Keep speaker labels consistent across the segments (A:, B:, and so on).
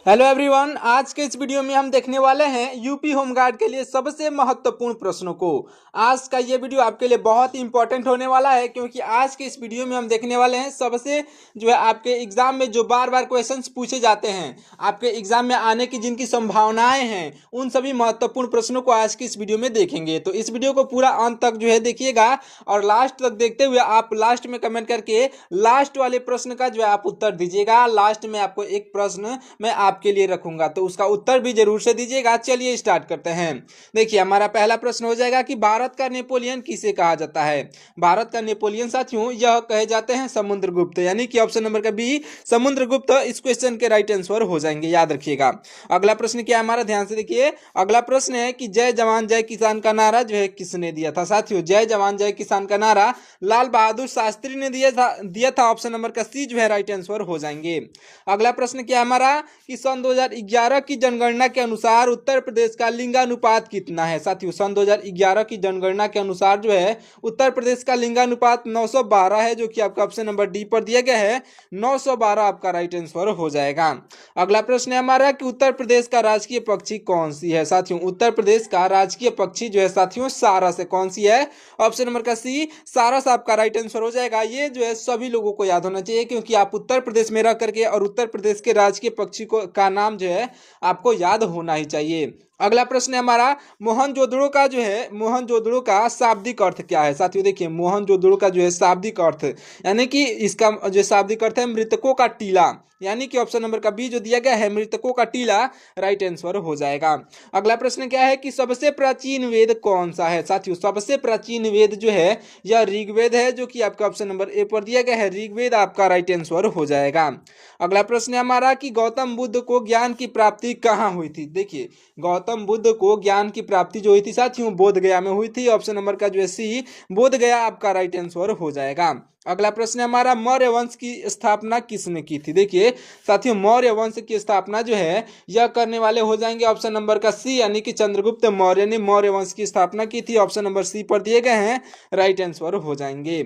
A: Hello everyone, आज के इस वीडियो में हम देखने वाले हैं यूपी होमगार्ड के लिए सबसे महत्वपूर्ण प्रश्नों को। आज का ये वीडियो आपके लिए बहुत ही इंपॉर्टेंट होने वाला है, क्योंकि आज के इस वीडियो में हम देखने वाले हैं सबसे जो है आपके एग्जाम में जो बार बार क्वेश्चंस पूछे जाते हैं, आपके एग्जाम में आने की जिनकी संभावनाएं हैं, उन सभी महत्वपूर्ण प्रश्नों को आज की इस वीडियो में देखेंगे। तो इस वीडियो को पूरा अंत तक जो है देखिएगा और लास्ट तक देखते हुए आप लास्ट में कमेंट करके लास्ट वाले प्रश्न का जो है आप उत्तर दीजिएगा। लास्ट में आपको एक प्रश्न मैं आपके लिए रखूंगा, तो उसका उत्तर भी जरूर से दीजिएगा। चलिए स्टार्ट करते हैं। देखिए, हमारा पहला प्रश्न हो जाएगा कि भारत का नेपोलियन किसे कहा जाता है। भारत का नेपोलियन साथियों यह कहे जाते हैं समुद्रगुप्त, यानी कि ऑप्शन नंबर का बी समुद्रगुप्त इस क्वेश्चन के राइट आंसर हो जाएंगे, याद रखिएगा। अगला प्रश्न क्या है हमारा, ध्यान से देखिए। अगला प्रश्न है कि जय जवान जय किसान का नारा जो है किसने दिया था। साथियों, जय जवान जय किसान का नारा लाल बहादुर शास्त्री ने दिया था। ऑप्शन नंबर का सी जो है राइट आंसर हो जाएंगे। अगला प्रश्न क्या है हमारा कि सन 2011 की जनगणना के अनुसार उत्तर प्रदेश का लिंगानुपात कितना है। साथियों, सन 2011 की जनगणना के अनुसार जो है उत्तर प्रदेश का लिंगानुपात 912 है, जो कि आपका ऑप्शन नंबर डी पर दिया गया है। 912 आपका राइट आंसर हो जाएगा। अगला प्रश्न है हमारा कि उत्तर प्रदेश का राजकीय पक्षी कौन सी है। साथियों, उत्तर प्रदेश का राजकीय पक्षी जो है साथियों सारस है। कौन सी है? ऑप्शन नंबर का सी सारस आपका राइट आंसर हो जाएगा। ये जो है सभी लोगों को याद होना चाहिए, क्योंकि आप उत्तर प्रदेश में रह करके और उत्तर प्रदेश के राजकीय पक्षी का नाम जो है आपको याद होना ही चाहिए। अगला प्रश्न है हमारा मोहनजोदड़ो का जो है मोहनजोदड़ो का शाब्दिक अर्थ क्या है। साथियों देखिए, मोहनजोदड़ो का जो है शाब्दिक अर्थ यानी कि इसका जो शाब्दिक अर्थ है मृतकों का टीला, यानी कि ऑप्शन नंबर का बी जो दिया गया है मृतकों का टीला राइट आंसर हो जाएगा। अगला प्रश्न क्या है कि सबसे प्राचीन वेद कौन सा है। साथियों, सबसे प्राचीन वेद जो है यह ऋग्वेद है, जो कि आपका ऑप्शन नंबर ए पर दिया गया है। ऋग्वेद आपका राइट आंसर हो जाएगा। अगला प्रश्न है हमारा कि गौतम बुद्ध को ज्ञान की प्राप्ति कहाँ हुई थी। देखिए, गौतम बुद्ध को ज्ञान की प्राप्ति जो हुई थी साथियों बोध गया में हुई थी। ऑप्शन नंबर का जो है सी बोध गया आपका राइट आंसर हो जाएगा। अगला प्रश्न है हमारा मौर्य वंश की स्थापना किसने की थी। देखिए साथियों, मौर्य वंश की स्थापना जो है यह करने वाले हो जाएंगे ऑप्शन नंबर का सी, यानी कि चंद्रगुप्त मौर्य ने मौर्य वंश की स्थापना की थी। ऑप्शन नंबर सी पर दिए गए हैं, राइट आंसर हो जाएंगे।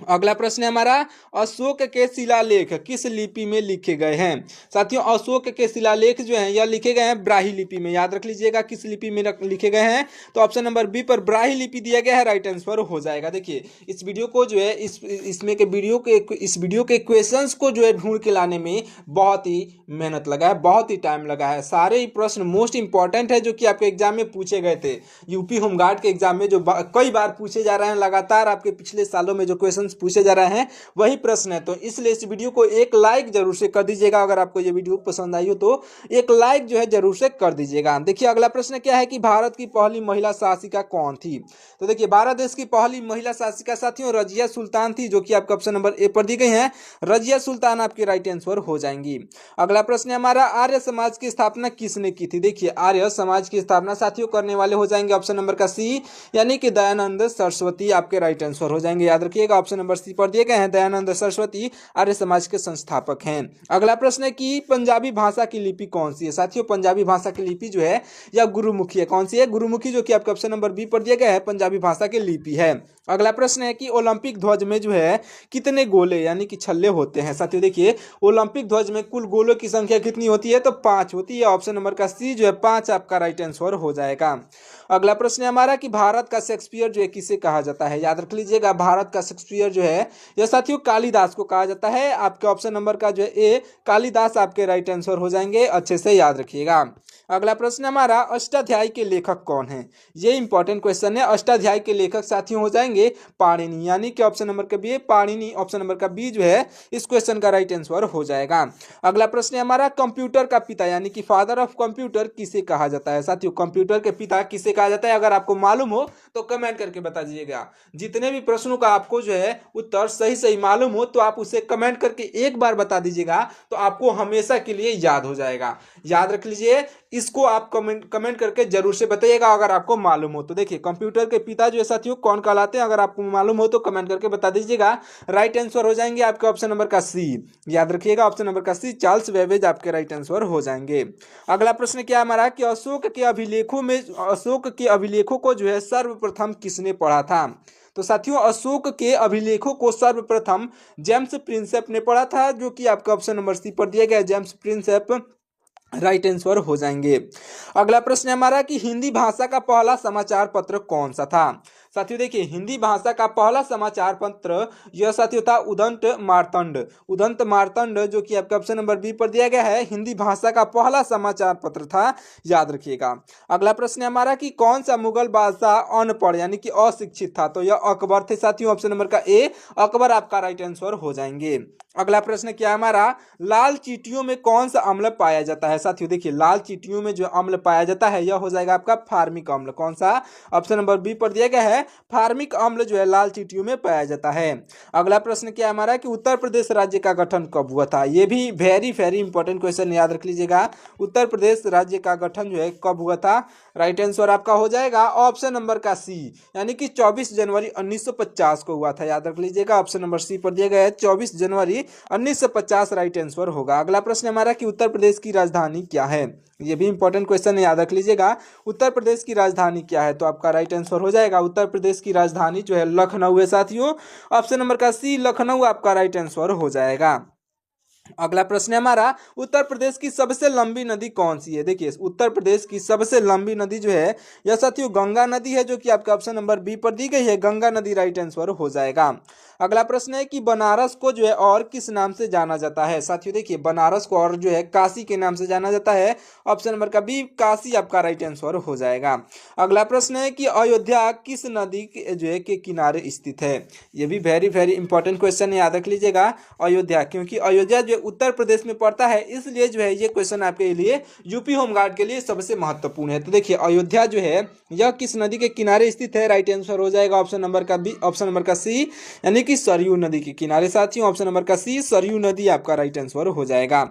A: अगला प्रश्न है हमारा अशोक के शिलालेख किस लिपि में लिखे गए हैं। साथियों, अशोक के शिलालेख जो हैं यह लिखे गए हैं ब्राही लिपि में, याद रख लीजिएगा किस लिपि में लिखे गए हैं। तो ऑप्शन नंबर बी पर ब्राही लिपि दिया गया है, राइट आंसर हो जाएगा। देखिए, इस वीडियो को जो है इस वीडियो के क्वेश्चंस को जो है ढूंढ के लाने में बहुत ही मेहनत लगा है, बहुत ही टाइम लगा है। सारे ही प्रश्न मोस्ट इंपॉर्टेंट है जो कि आपके एग्जाम में पूछे गए थे। यूपी होमगार्ड के एग्जाम में जो कई बार पूछे जा रहे हैं, लगातार आपके पिछले सालों में जो क्वेश्चन पूछे जा रहे हैं वही प्रश्न है। तो इसलिए इस वीडियो को एक लाइक जरूर से कर दीजिएगा। अगर आपको ये वीडियो पसंद आई हो तो एक लाइक जो है जरूर से कर दीजिएगा। देखिए, अगला प्रश्न क्या है कि भारत की पहली महिला शासिका कौन थी। तो देखिए, भारत देश की पहली महिला शासिका साथियों रजिया सुल्तान थी, जो कि आपका ऑप्शन नंबर ए पर दी गई है। रजिया सुल्तान आपके राइट आंसर हो जाएंगी। अगला प्रश्न है हमारा आर्य समाज की स्थापना किसने की थी। देखिए, आर्य समाज की स्थापना साथियों करने वाले हो जाएंगे ऑप्शन नंबर का सी, यानी कि दयानंद सरस्वती आपके राइट आंसर हो जाएंगे। याद रखिएगा, ऑप्शन नंबर सी पर दिए गए हैं। दयानंद सरस्वती आर्य समाज के संस्थापक हैं। अगला प्रश्न है कि पंजाबी भाषा की लिपि कौन सी है। साथियों, पंजाबी भाषा की लिपि जो है यह गुरुमुखी है। कौन सी है? गुरुमुखी, जो कि आपका ऑप्शन नंबर बी पर दिया गया है पंजाबी भाषा की लिपि है। अगला प्रश्न है कि ओलंपिक ध्वज में जो है कितने गोले यानी कि छल्ले होते हैं। साथियों देखिए, ओलंपिक ध्वज में कुल गोलों की संख्या कितनी होती है, तो 5 होती है। ऑप्शन नंबर का सी जो है 5 आपका राइट आंसर हो जाएगा। अगला प्रश्न है हमारा कि भारत का शेक्सपियर जो है किसे कहा जाता है। याद रख लीजिएगा, भारत का शेक्सपियर जो है यह साथियों कालिदास को कहा जाता है। आपके ऑप्शन नंबर का जो है ए कालिदास आपके राइट आंसर हो जाएंगे, अच्छे से याद रखिएगा। अगला प्रश्न हमारा अष्टाध्यायी के लेखक कौन है। ये इंपॉर्टेंट क्वेश्चन है। अष्टाध्यायी के लेखक साथियों हो जाएंगे पाणिनि, यानी कि ऑप्शन नंबर का बी पाणिनि, ऑप्शन नंबर का बी जो है इस क्वेश्चन का राइट आंसर हो जाएगा। अगला प्रश्न है हमारा कंप्यूटर का पिता यानी कि फादर ऑफ कंप्यूटर किसे कहा जाता है। साथियों, कंप्यूटर के पिता किसे कहा जाता है, अगर आपको मालूम हो तो कमेंट करके बता दीजिएगा। जितने भी प्रश्नों का आपको जो है उत्तर सही सही मालूम हो तो आप उसे कमेंट करके एक बार बता दीजिएगा, तो आपको हमेशा के लिए याद हो जाएगा। याद रख लीजिए, इसको आप कमेंट करके जरूर से बताइएगा अगर आपको मालूम हो तो। देखिए, कंप्यूटर के पिता जो है साथियों कौन कहलाते हैं, अगर आपको मालूम हो तो कमेंट करके बता दीजिएगा। राइट आंसर हो जाएंगे आपके ऑप्शन नंबर का सी। याद रखिएगा, ऑप्शन नंबर का सी चार्ल्स बेबेज आपके राइट आंसर हो जाएंगे। अगला प्रश्न क्या हमारा कि अशोक के अभिलेखों को जो है सर्वप्रथम किसने पढ़ा था। तो साथियों, अशोक के अभिलेखों को सर्वप्रथम जेम्स प्रिंसेप ने पढ़ा था, जो कि आपका ऑप्शन नंबर सी पर दिया गया। जेम्स प्रिंसेप राइट आंसर हो जाएंगे। अगला प्रश्न है हमारा कि हिंदी भाषा का पहला समाचार पत्र कौन सा था। साथियों देखिए, हिंदी भाषा का पहला समाचार पत्र यह साथियों था उदंत मार्तंड। उदंत मार्तंड जो कि आपका ऑप्शन नंबर बी पर दिया गया है, हिंदी भाषा का पहला समाचार पत्र था, याद रखिएगा। अगला प्रश्न है हमारा कि कौन सा मुगल बादशाह अनपढ़ यानी कि अशिक्षित था। तो यह अकबर थे साथियों, ऑप्शन नंबर का ए अकबर आपका राइट आंसर हो जाएंगे। अगला प्रश्न क्या है हमारा, लाल चींटियों में कौन सा अम्ल पाया जाता है। साथियों देखिए, लाल चींटियों में जो अम्ल पाया जाता है यह हो जाएगा आपका फार्मिक अम्ल। कौन सा, ऑप्शन नंबर बी पर दिया गया है, फार्मिक अम्ल जो है लाल चींटियों में पाया जाता है। अगला प्रश्न क्या है हमारा कि उत्तर प्रदेश राज्य का गठन कब हुआ था। यह भी वेरी वेरी इंपॉर्टेंट क्वेश्चन, याद रख लीजिएगा। उत्तर प्रदेश राज्य का गठन जो है कब हुआ था, राइट आंसर आपका हो जाएगा ऑप्शन नंबर का सी, यानी कि 24 जनवरी 1950 को हुआ था, याद रख लीजिएगा। ऑप्शन नंबर सी पर दिया गया है 24 जनवरी 1950 राइट आंसर होगा। अगला प्रश्न हमारा कि उत्तर प्रदेश की राजधानी क्या है। ये भी इंपॉर्टेंट क्वेश्चन है, याद रख लीजिएगा। उत्तर प्रदेश की राजधानी क्या है, तो आपका राइट आंसर हो जाएगा उत्तर प्रदेश की राजधानी जो है लखनऊ है साथियों। ऑप्शन नंबर का सी लखनऊ आपका राइट आंसर हो जाएगा। अगला प्रश्न है हमारा, उत्तर प्रदेश की सबसे लंबी नदी कौन सी है। देखिए, उत्तर प्रदेश की सबसे लंबी नदी जो है यह साथियों गंगा नदी है, जो कि आपका ऑप्शन नंबर बी पर दी गई है, गंगा नदी राइट आंसर हो जाएगा। अगला प्रश्न है कि बनारस को जो है और किस नाम से जाना जाता है। साथियों देखिए, बनारस को और जो है काशी के नाम से जाना जाता है, ऑप्शन नंबर का बी काशी आपका राइट आंसर हो जाएगा। अगला प्रश्न है कि अयोध्या किस नदी के जो है के किनारे स्थित है। यह भी वेरी वेरी इंपॉर्टेंट क्वेश्चन है, याद रख लीजिएगा। अयोध्या, क्योंकि अयोध्या जो उत्तर प्रदेश में पड़ता है, इसलिए जो है ये क्वेश्चन आपके लिए यूपी होमगार्ड के लिए सबसे महत्वपूर्ण है। तो देखिए, अयोध्या जो है यह किस नदी के किनारे स्थित है, राइट आंसर हो जाएगा ऑप्शन नंबर का बी, ऑप्शन नंबर का सी, यानी कि सरयू नदी के किनारे साथियों। ऑप्शन नंबर का सी सरयू नदी आपका राइट आंसर हो जाएगा।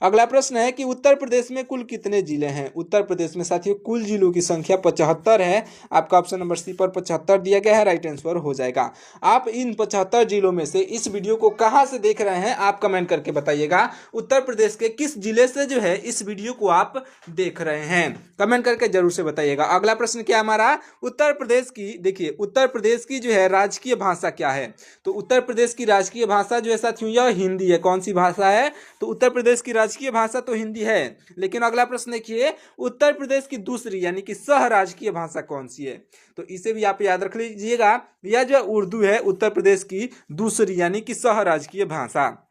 A: अगला प्रश्न है कि उत्तर प्रदेश में कुल कितने जिले हैं। उत्तर प्रदेश में साथियों कुल जिलों की संख्या 75 है, आपका ऑप्शन नंबर सी पर 75 दिया गया है, राइट आंसर हो जाएगा। आप इन 75 जिलों में से इस वीडियो को कहां से देख रहे हैं, आप कमेंट करके बताइएगा। उत्तर प्रदेश के किस जिले से जो है इस वीडियो को आप देख रहे हैं, कमेंट करके जरूर से बताइएगा। अगला प्रश्न क्या हमारा, उत्तर प्रदेश की, देखिए उत्तर प्रदेश की जो है राजकीय भाषा क्या है। तो उत्तर प्रदेश की राजकीय भाषा जो है साथियों यह हिंदी है। कौन सी भाषा है, तो उत्तर प्रदेश की राजकीय भाषा तो हिंदी है, लेकिन अगला प्रश्न देखिए, उत्तर प्रदेश की दूसरी यानी कि सह राजकीय भाषा कौन सी है। तो इसे भी आप याद रख लीजिएगा, यह जो उर्दू है उत्तर प्रदेश की दूसरी यानी कि सह राजकीय भाषा।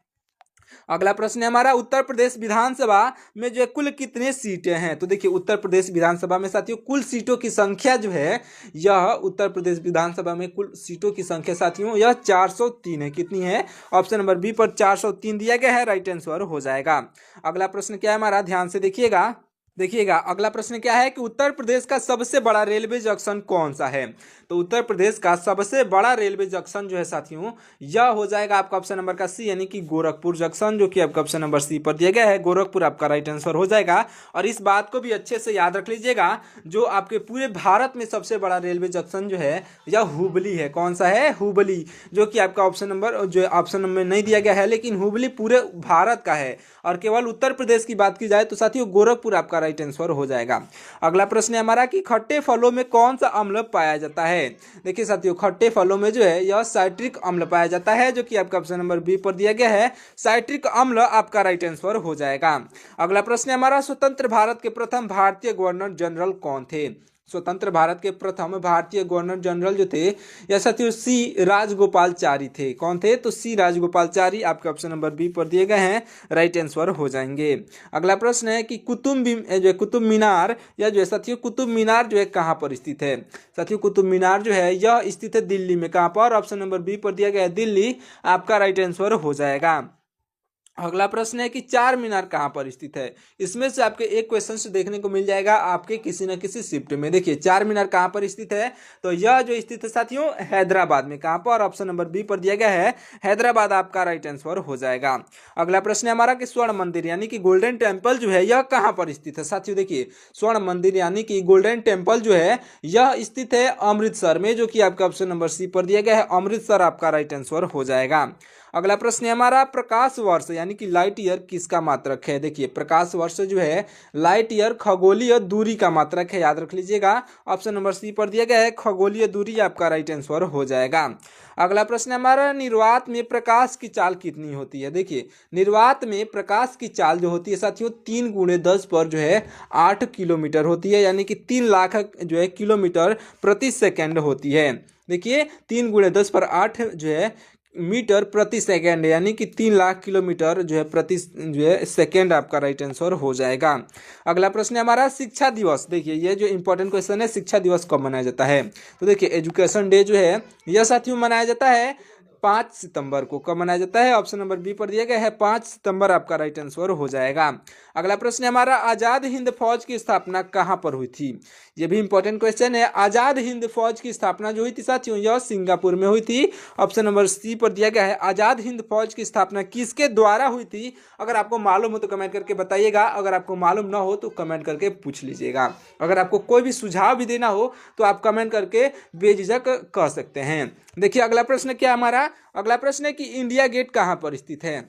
A: अगला प्रश्न है हमारा, उत्तर प्रदेश विधानसभा में जो है कुल कितने सीटें हैं। तो देखिए, उत्तर प्रदेश विधानसभा में साथियों कुल सीटों की संख्या जो है, यह उत्तर प्रदेश विधानसभा में कुल सीटों की संख्या साथियों यह 403 है। कितनी है, ऑप्शन नंबर बी पर 403 दिया गया है, राइट आंसर हो जाएगा। अगला प्रश्न क्या है हमारा, ध्यान से देखिएगा। अगला प्रश्न क्या है कि उत्तर प्रदेश का सबसे बड़ा रेलवे जंक्शन कौन सा है। तो उत्तर प्रदेश का सबसे बड़ा रेलवे जंक्शन जो है साथियों यह हो जाएगा आपका ऑप्शन नंबर का सी, यानी कि गोरखपुर जंक्शन, जो कि आपका ऑप्शन नंबर सी पर दिया गया है, गोरखपुर आपका राइट आंसर हो जाएगा। और इस बात को भी अच्छे से याद रख लीजिएगा, जो आपके पूरे भारत में सबसे बड़ा रेलवे जंक्शन जो है यह हुबली है। कौन सा है, हुबली, जो कि आपका ऑप्शन नंबर जो ऑप्शन नंबर नहीं दिया गया है, लेकिन हुबली पूरे भारत का है। और केवल उत्तर प्रदेश की बात की जाए तो साथियों गोरखपुर आपका राइट आंसर हो जाएगा। अगला प्रश्न है हमारा कि खट्टे फलों में कौन सा अम्ल पाया जाता है। देखिए साथियों, खट्टे फलों में जो है यह साइट्रिक अम्ल पाया जाता है, जो कि आपका ऑप्शन नंबर बी पर दिया गया है, साइट्रिक अम्ल आपका राइट आंसर हो जाएगा। अगला प्रश्न है हमारा, स्वतंत्र भारत के प्रथम भारतीय गवर्नर जनरल कौन थे। स्वतंत्र भारत के प्रथम भारतीय गवर्नर जनरल जो थे यह साथियों सी राजगोपालचारी थे। कौन थे, तो सी राजगोपालचारी आपके ऑप्शन नंबर बी पर दिए गए हैं, राइट आंसर हो जाएंगे। अगला प्रश्न है कि कुतुब मीनार या जो है साथियों कुतुब मीनार जो है कहाँ पर स्थित है। साथियों कुतुब मीनार जो है यह स्थित है दिल्ली में। कहाँ पर, ऑप्शन नंबर बी पर दिया गया है, दिल्ली आपका राइट आंसर हो जाएगा। अगला प्रश्न है कि चार मीनार कहाँ पर स्थित है। इसमें से आपके एक क्वेश्चन से देखने को मिल जाएगा आपके किसी न किसी शिफ्ट में। देखिए, चार मीनार कहाँ पर स्थित है, तो यह जो स्थित है साथियों हैदराबाद में। कहाँ पर, ऑप्शन नंबर बी पर दिया गया है, हैदराबाद आपका राइट आंसर हो जाएगा। अगला प्रश्न है हमारा कि स्वर्ण मंदिर यानी कि गोल्डन टेम्पल जो है यह कहाँ पर स्थित है। साथियों देखिए, स्वर्ण मंदिर यानी कि गोल्डन टेम्पल जो है यह स्थित है अमृतसर में, जो कि आपका ऑप्शन नंबर सी पर दिया गया है, अमृतसर आपका राइट आंसर हो जाएगा। अगला प्रश्न है हमारा, प्रकाश वर्ष यानी कि लाइट ईयर किसका मात्रक है। देखिए प्रकाश वर्ष जो है लाइट ईयर खगोलीय दूरी का मात्रक है, याद रख लीजिएगा। ऑप्शन नंबर सी पर दिया गया है खगोलीय दूरी, आपका राइट आंसर हो जाएगा। अगला प्रश्न हमारा, निर्वात में प्रकाश की चाल कितनी होती है। देखिए निर्वात में प्रकाश की चाल जो होती है साथियों 3 × 10 पर जो है 8 किलोमीटर होती है, यानी कि 3 लाख जो है किलोमीटर प्रति सेकंड होती है। देखिए 3 × 10 पर 8 जो है मीटर प्रति सेकंड, यानी कि 3 लाख किलोमीटर जो है प्रति जो है सेकंड, आपका राइट आंसर हो जाएगा। अगला प्रश्न है हमारा, शिक्षा दिवस। देखिए ये जो इंपॉर्टेंट क्वेश्चन है, शिक्षा दिवस कब मनाया जाता है। तो देखिए एजुकेशन डे जो है यह साथियों मनाया जाता है 5 सितंबर को। कब मनाया जाता है, ऑप्शन नंबर बी पर दिया गया है 5 सितंबर, आपका राइट आंसर हो जाएगा। अगला प्रश्न है हमारा, आज़ाद हिंद फौज की स्थापना कहाँ पर हुई थी। ये भी इंपॉर्टेंट क्वेश्चन है। आज़ाद हिंद फौज की स्थापना जो हुई थी साथियों यह सिंगापुर में हुई थी। ऑप्शन नंबर सी पर दिया गया है आज़ाद हिंद फौज की स्थापना किसके द्वारा हुई थी। अगर आपको मालूम हो तो कमेंट करके बताइएगा, अगर आपको मालूम ना हो तो कमेंट करके पूछ लीजिएगा। अगर आपको कोई भी सुझाव भी देना हो तो आप कमेंट करके बेझिझक कह सकते हैं। देखिए अगला प्रश्न क्या हमारा, अगला प्रश्न है कि इंडिया गेट कहाँ पर स्थित है।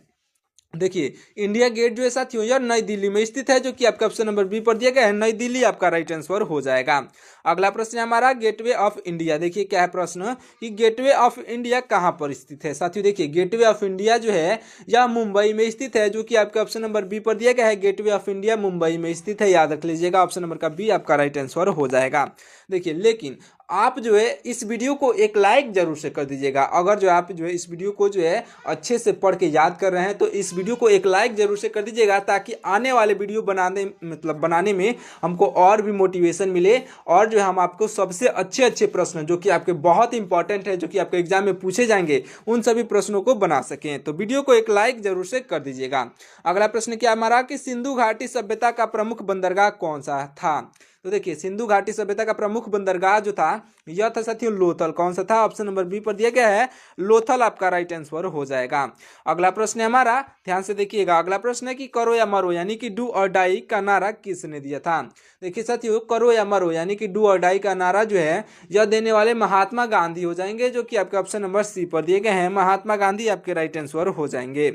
A: देखिए इंडिया गेट जो है साथियों यह नई दिल्ली में स्थित है, जो कि आपका ऑप्शन नंबर बी पर दिया गया है नई दिल्ली, आपका राइट आंसर हो जाएगा। अगला प्रश्न है हमारा, गेटवे ऑफ इंडिया। देखिए क्या है प्रश्न कि गेटवे ऑफ इंडिया कहाँ पर स्थित है। साथियों देखिए गेटवे ऑफ इंडिया जो है यह मुंबई में स्थित है, जो कि आपका ऑप्शन नंबर बी पर दिया गया है गेटवे ऑफ इंडिया मुंबई में स्थित है, याद रख लीजिएगा। ऑप्शन नंबर का बी आपका राइट आंसर हो जाएगा। देखिए लेकिन आप जो है इस वीडियो को एक लाइक जरूर से कर दीजिएगा। अगर जो आप जो है इस वीडियो को जो है अच्छे से पढ़ के याद कर रहे हैं तो इस वीडियो को एक लाइक जरूर से कर दीजिएगा, ताकि आने वाले वीडियो बनाने में हमको और भी मोटिवेशन मिले, और जो है हम आपको सबसे अच्छे प्रश्न जो कि आपके बहुत इंपॉर्टेंट है, जो कि आपके एग्जाम में पूछे जाएंगे, उन सभी प्रश्नों को बना सकें। तो वीडियो को एक लाइक जरूर से कर दीजिएगा। अगला प्रश्न क्या हमारा कि सिंधु घाटी सभ्यता का प्रमुख बंदरगाह कौन सा था। तो देखिए सिंधु घाटी सभ्यता का प्रमुख बंदरगाह जो था यह था साथियों लोथल। कौन सा था, ऑप्शन नंबर बी पर दिया गया है लोथल, आपका राइट आंसर हो जाएगा। अगला प्रश्न है हमारा, ध्यान से देखिएगा। अगला प्रश्न है कि करो या मरो यानी कि डू और डाई का नारा किसने दिया था। देखिए साथियों करो या मरो यानी कि डू और डाई का नारा जो है यह देने वाले महात्मा गांधी हो जाएंगे, जो कि आपके ऑप्शन नंबर सी पर दिए गए हैं महात्मा गांधी, आपके राइट आंसर हो जाएंगे।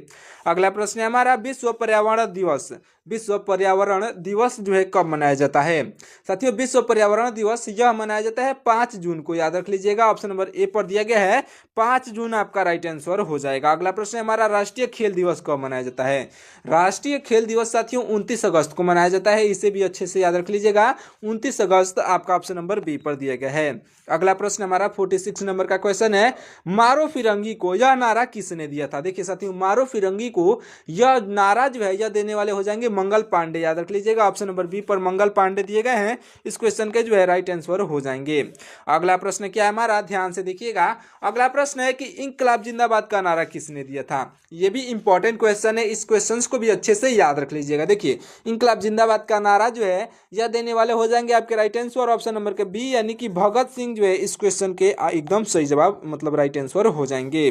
A: अगला प्रश्न है हमारा, विश्व पर्यावरण दिवस। विश्व पर्यावरण दिवस जो है कब मनाया जाता है। साथियों विश्व पर्यावरण दिवस यह मनाया जाता है 5 जून को, याद रख लीजिएगा। ऑप्शन नंबर ए पर दिया गया है 5 जून, आपका राइट आंसर हो जाएगा। अगला प्रश्न है हमारा, राष्ट्रीय खेल दिवस कब मनाया जाता है। राष्ट्रीय खेल दिवस साथियों 29 अगस्त को मनाया जाता है, इसे भी अच्छे से याद रख लीजिएगा। 29 अगस्त आपका ऑप्शन नंबर बी पर दिया गया है। अगला प्रश्न हमारा 46 नंबर का क्वेश्चन है, मारो फिरंगी को यह नारा किसने दिया था। देखिए साथियों मारो फिरंगी को यह नारा जो है यह देने वाले हो जाएंगे मंगल पांडे, याद रख लीजिएगा। ऑप्शन नंबर बी पर मंगल पांडे दिए गए हैं, इस क्वेश्चन के जो है राइट आंसर हो जाएंगे। अगला प्रश्न क्या है हमारा, ध्यान से देखिएगा। अगला प्रश्न है कि इंकलाब जिंदाबाद का नारा किसने दिया था। यह भी इंपॉर्टेंट क्वेश्चन है, इस क्वेश्चन को भी अच्छे से याद रख लीजिएगा। देखिए इंकलाब जिंदाबाद का नारा जो है यह देने वाले हो जाएंगे आपके राइट आंसर ऑप्शन नंबर के बी, यानी कि भगत सिंह जो है इस क्वेश्चन के एकदम सही जवाब मतलब राइट आंसर हो जाएंगे।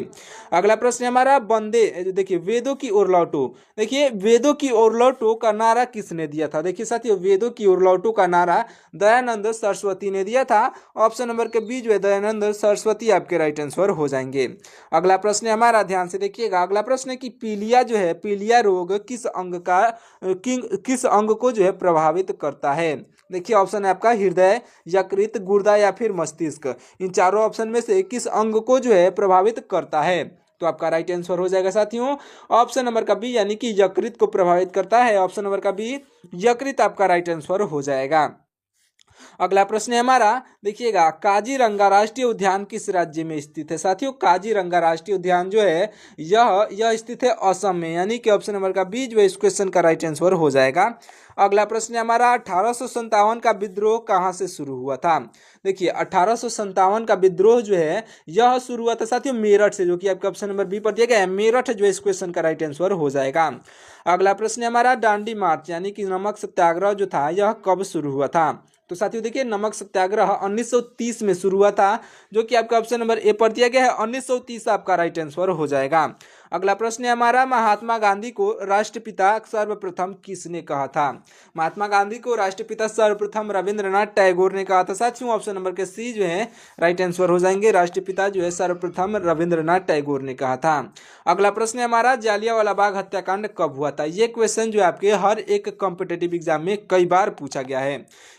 A: अगला प्रश्न है हमारा, वंदे देखिए वेदों की ओर लौटो। देखिए वेदों की ओर लौटो का नारा किसने दिया था। देखिए साथियों वेदों की ओर लौटो का नारा दयानंद सरस्वती ने दिया था, ऑप्शन नंबर के बी जो है दयानंद सरस्वती, आपके राइट आंसर हो जाएंगे। अगला प्रश्न है हमारा, ध्यान से देखिएगा। अगला प्रश्न है कि पीलिया जो है पीलिया रोग किस अंग को जो है प्रभावित करता है। देखिए ऑप्शन है आपका हृदय, यकृत, गुर्दा या फिर मस्तिष्क। इन चारों ऑप्शन में से किस अंग को जो है प्रभावित करता है। तो आपका राइट आंसर हो जाएगा साथियों ऑप्शन नंबर का बी, यानी कि यकृत को प्रभावित करता है। ऑप्शन नंबर का बी यकृत, आपका राइट आंसर हो जाएगा। अगला प्रश्न है हमारा, देखिएगा काजीरंगा राष्ट्रीय उद्यान किस राज्य में स्थित है। साथियों काजीरंगा राष्ट्रीय उद्यान जो है यह स्थित है असम में, यानी कि ऑप्शन नंबर का बी जो है इस क्वेश्चन का राइट आंसर हो जाएगा। अगला प्रश्न है हमारा, 1857 का विद्रोह कहाँ से शुरू हुआ था। देखिए 1857 का विद्रोह जो है यह शुरू हुआ था साथियों मेरठ से, जो कि आपका ऑप्शन नंबर बी पर दिया गया है मेरठ, जो इस क्वेश्चन का राइट आंसर हो जाएगा। अगला प्रश्न है हमारा, दांडी मार्च यानी कि नमक सत्याग्रह जो था यह कब शुरू हुआ था। तो साथियों देखिए नमक सत्याग्रह 1930 में शुरू हुआ था, जो कि आपका ऑप्शन नंबर ए पर दिया गया है 1930, आपका राइट आंसर हो जाएगा। अगला प्रश्न है हमारा, महात्मा गांधी को राष्ट्रपिता सर्वप्रथम किसने कहा था? महात्मा गांधी को राष्ट्रपिता सर्वप्रथम रविंद्रनाथ टैगोर ने कहा था। साथियों ऑप्शन नंबर के सी जो है राइट आंसर हो जाएंगे। राष्ट्रपिता जो है सर्वप्रथम रविंद्रनाथ टैगोर ने कहा था। अगला प्रश्न है हमारा, जालियांवाला बाग हत्याकांड कब हुआ था? ये क्वेश्चन जो है आपके हर एक कॉम्पिटेटिव एग्जाम में कई बार पूछा गया है,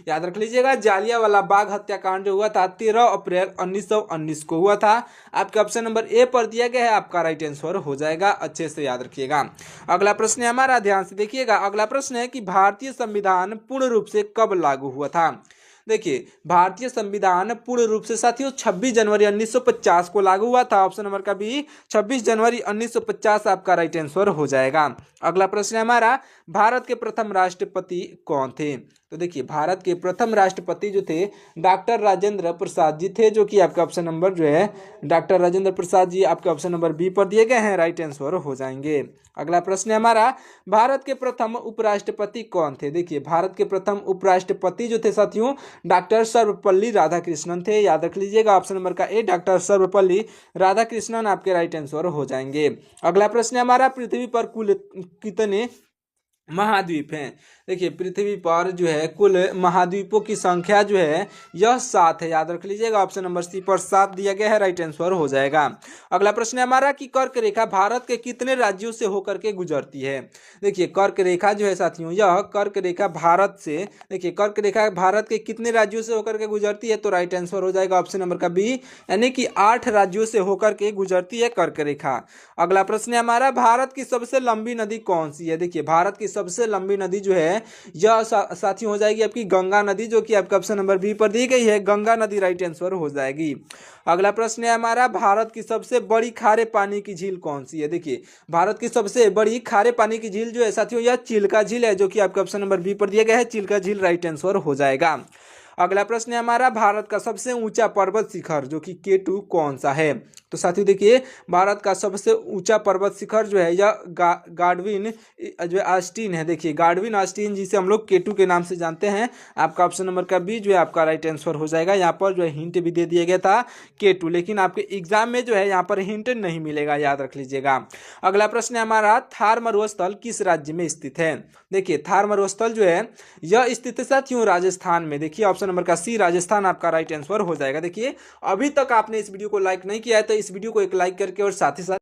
A: याद रख लीजिएगा। जालियांवाला बाग हत्याकांड जो हुआ था 13 अप्रैल 1919 को हुआ था। आपके ऑप्शन नंबर ए पर दिया गया है, आपका राइट आंसर हो जाएगा, अच्छे से याद रखिएगा। अगला प्रश्न है हमारा, ध्यान से देखिएगा। अगला प्रश्न है कि भारतीय संविधान पूर्ण रूप से कब लागू हुआ था? देखिए भारतीय संविधान पूर्ण रूप से साथियों 26 जनवरी 1950 को लागू हुआ था। ऑप्शन नंबर का बी 26 जनवरी 1950 आपका राइट आंसर हो जाएगा। अगला प्रश्न है हमारा, भारत के प्रथम राष्ट्रपति कौन थे? तो देखिए भारत के प्रथम राष्ट्रपति जो थे डॉक्टर राजेंद्र प्रसाद जी थे, जो कि आपका ऑप्शन नंबर जो है डॉक्टर राजेंद्र प्रसाद जी आपके ऑप्शन नंबर बी पर दिए गए हैं, राइट आंसर हो जाएंगे। अगला प्रश्न है हमारा, भारत के प्रथम उपराष्ट्रपति कौन थे? देखिए भारत के प्रथम उपराष्ट्रपति जो थे साथियों डॉक्टर सर्वपल्ली राधाकृष्णन थे, याद रख लीजिएगा। ऑप्शन नंबर का ए डॉक्टर सर्वपल्ली राधाकृष्णन आपके राइट आंसर हो जाएंगे। अगला प्रश्न है हमारा, पृथ्वी पर कुल कितने महाद्वीप हैं? देखिए पृथ्वी पर जो है कुल महाद्वीपों की संख्या जो है यह 7 है, याद रख लीजिएगा। ऑप्शन नंबर सी पर 7 दिया गया है, राइट आंसर हो जाएगा। अगला प्रश्न है हमारा कि कर्क रेखा भारत के कितने राज्यों से होकर के गुजरती है? देखिए कर्क रेखा जो है साथियों, यह कर्क रेखा भारत से, देखिए कर्क रेखा भारत के कितने राज्यों से होकर के गुजरती है? तो राइट आंसर हो जाएगा ऑप्शन नंबर का बी, यानी कि 8 राज्यों से होकर के गुजरती है कर्क रेखा। अगला प्रश्न है हमारा, भारत की सबसे लंबी नदी कौन सी है? देखिए भारत की सबसे लंबी नदी जो है यह साथियों हो जाएगी आपकी गंगा नदी, जो कि आपका ऑप्शन नंबर बी पर दी गई है, गंगा नदी राइट आंसर हो जाएगी। अगला प्रश्न है हमारा, भारत की सबसे बड़ी खारे पानी की झील कौन सी है? देखिए भारत की सबसे बड़ी खारे पानी की झील जो है साथियों यह चिल्का झील है, जो कि आपका ऑप्शन नंबर बी पर दिया गया है, चिल्का झील राइट आंसर हो जाएगा। अगला प्रश्न है हमारा, भारत का सबसे ऊंचा पर्वत शिखर जो कि K2 कौन सा है? तो साथियों देखिए भारत का सबसे ऊंचा पर्वत शिखर जो है यह गाडविन जो आस्टीन है। देखिए गाडविन आस्टीन जिसे हम लोग K2 के नाम से जानते हैं, आपका ऑप्शन नंबर का बी जो है आपका राइट आंसर हो जाएगा। यहाँ पर जो है हिंट भी दे दिया गया था K2, लेकिन आपके एग्जाम में जो है यहाँ पर हिंट नहीं मिलेगा, याद रख लीजिएगा। अगला प्रश्न है हमारा, थार मरुस्थल किस राज्य में स्थित है? देखिए थार मरुस्थल जो है यह स्थित है साथियों राजस्थान में। देखिए ऑप्शन नंबर का सी राजस्थान आपका राइट आंसर हो जाएगा। देखिए अभी तक आपने इस वीडियो को लाइक नहीं किया है तो इस वीडियो को एक लाइक करके और साथ ही साथ